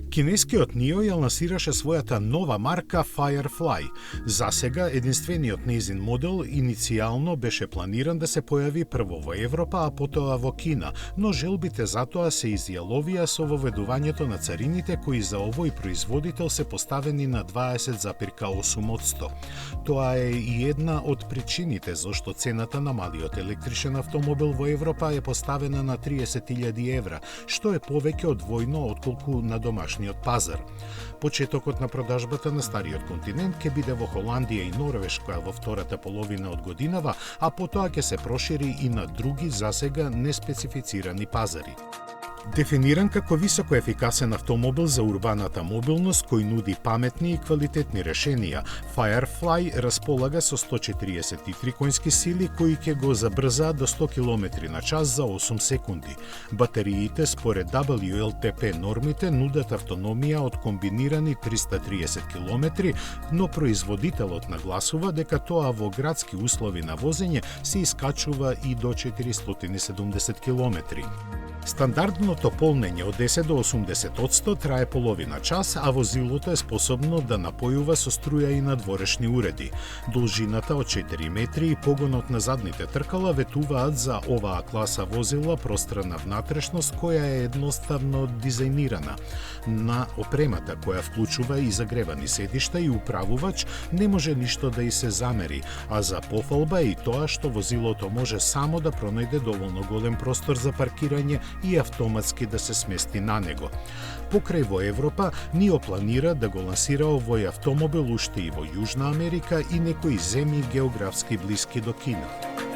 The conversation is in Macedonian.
Кинескиот NIO ја лансираше својата нова марка Firefly. Засега, единствениот нејзин модел иницијално беше планиран да се појави прво во Европа, а потоа во Кина, но желбите за тоа се изјаловија со воведувањето на царините кои за овој производител се поставени на 20,8%. Тоа е и една од причините зашто цената на малиот електричен автомобил во Европа е поставена на 30.000 евра, што е повеќе од двојно отколку на домашниот пазар. Почетокот на продажбата на стариот континент ќе биде во Холандија и Норвешка во втората половина од годинава, а потоа ќе се прошири и на други засега неспецифицирани пазари. Дефиниран како високо ефикасен автомобил за урбаната мобилност кој нуди паметни и квалитетни решенија, Firefly располага со 143 конски сили кои ќе го забрзаат до 100 км на час за 8 секунди. Батериите според WLTP нормите нудат автономија од комбинирани 330 км, но производителот нагласува дека тоа во градски услови на возење се искачува и до 470 км. Стандардното полнење од 10 до 80% трае половина час, а возилото е способно да напојува со струја и надворешни уреди. Должината од 4 метри и погонот на задните тркала ветуваат за оваа класа возила пространа внатрешност која е едноставно дизајнирана. На опремата која вклучува и загревани седишта и управувач не може ништо да и се замери, а за пофалба и тоа што возилото може само да пронајде доволно голем простор за паркирање и автоматски да се смести на него. Покрај во Европа, NIO планира да го лансира овој автомобил уште и во Јужна Америка и некои земји географски блиски до Кина.